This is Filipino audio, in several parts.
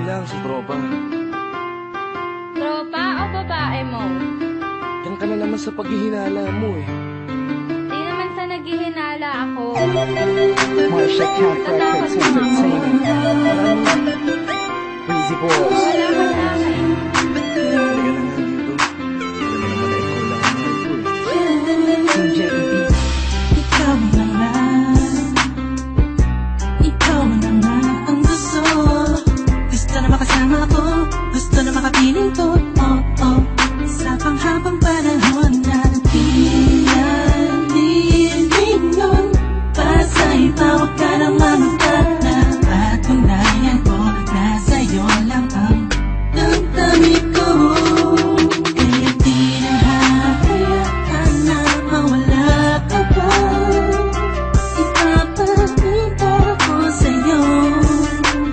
lang si tropa. Tropa o babae mo? Yan ka na naman sa paghihinala mo eh. Di naman sa naghihinala ako. Marsha Cat Natakot Records ka mo. Entertainment. Breezy Boys. Wala ka sa akin. Halika na nga dito. Alam mo naman na ikaw lang ang mahal ko eh. Team JEB. Ikaw na nga, ikaw na nga ang gusto. Gusto na makasama ko, gusto na makapiling ko. Oh, oh, sa panghabang panahon na pinalilingon. Para sa'yo pa, huwag ka nang mamutala. Patunayan ko na sa'yo lang ang damdamin ko. Kaya di na hahayaan na mawala ka pa. Ipapakita ko sa'yo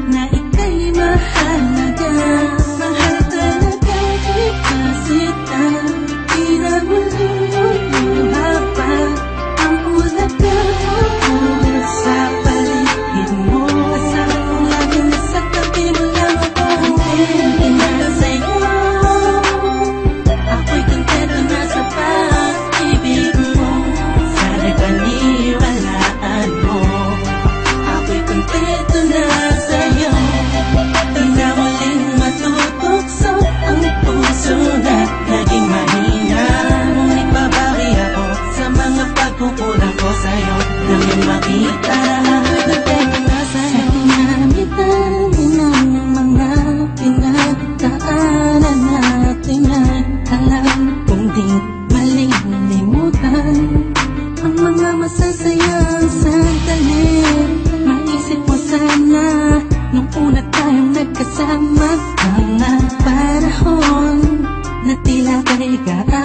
na ika'y mahalaga. Mahal talaga kita sita. Di na maluluha pa ang ulaga ko sa paligid mo. Asahan ko lagi na sa tabi mo lang ako. Kontento na sa'yo. Ako'y kontento na sa pag-ibig mo. Sana'y paniwalaan mo. Ako'y kontento na sa'yo. Di na muling matutukso ang puso na naging mahina. Ngunit babawi ako sa mga pagkukulang ko sa'yo. Nang yung makita ako'y kontento na sa'yo. Sa dinami-dami ng mga pinagdaanan natin ay alam kong di malilimutan ang mga masasayang sandali. Maisip mo sana nung una tayong nagkasama. Mga panahon na tila kay gaan.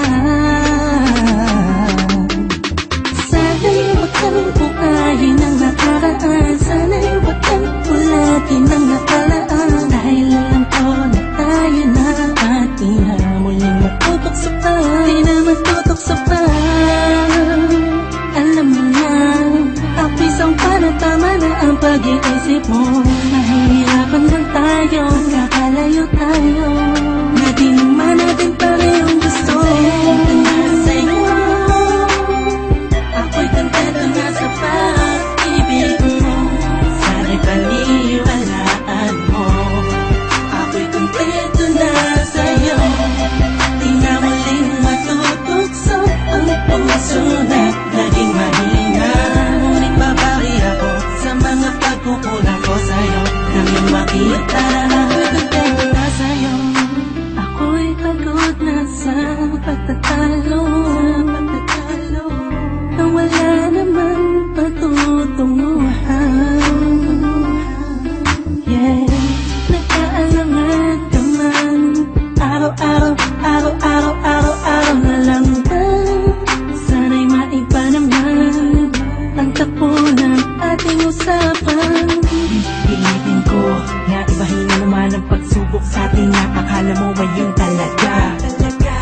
Sana'y huwag kang buhayin ang nakaraan. Sana'y huwag kang ulatin ang nakalaan. Dahil alam ko na tayo na at di na muling matutokso pa. Di na matutokso pa. Alam mo na, ako'y sangpa na tama na ang pag-iisip mo. Mahihirapan lang tayo, kakalayo tayo. Na di naman natin parehong gusto. Kontento na sa'yo. Ako'y kontento na sa pag-ibig mo. Sana'y paniwalaan mo. Ako'y kontento na sa'yo. Di na muling matutukso ang puso na naging mahina. Ngunit babawi ako sa mga pagkukulang ko sa'yo. Nang yung makita ako'y kontento na sa'yo. Ako'y pagod na sa pagtatalo. Nang wala naman patutunguhan. Yeah, nagkaalangan ka man. Araw-araw na lang ba? Sana'y maiba naman ang takbo ng ating usapan. Pilitin ko na ibahin na naman ang pagsubok sa ating akala mo ngayon talaga.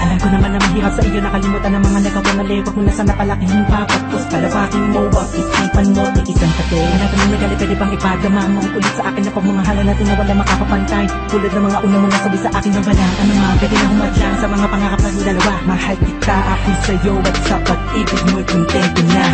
Alam ko naman na mahirap sa iyo nakalimutan ang mga nagkawangali. Huwag mo na sana palakihin pa. Pagpus palawakin mo, wag isipan mo, tiisan kate. Alam ko na nagali, pwede bang ipadama mo ulit sa akin na pagmamahalan natin na wala makakapantay. Tulad ng mga unang mo nasabi sa akin ng bala. Ano nga, pwede na humadyan sa mga pangarap na dalawa. Mahal kita, ako'y sa'yo at sa pag-ibig mo'y kontento na.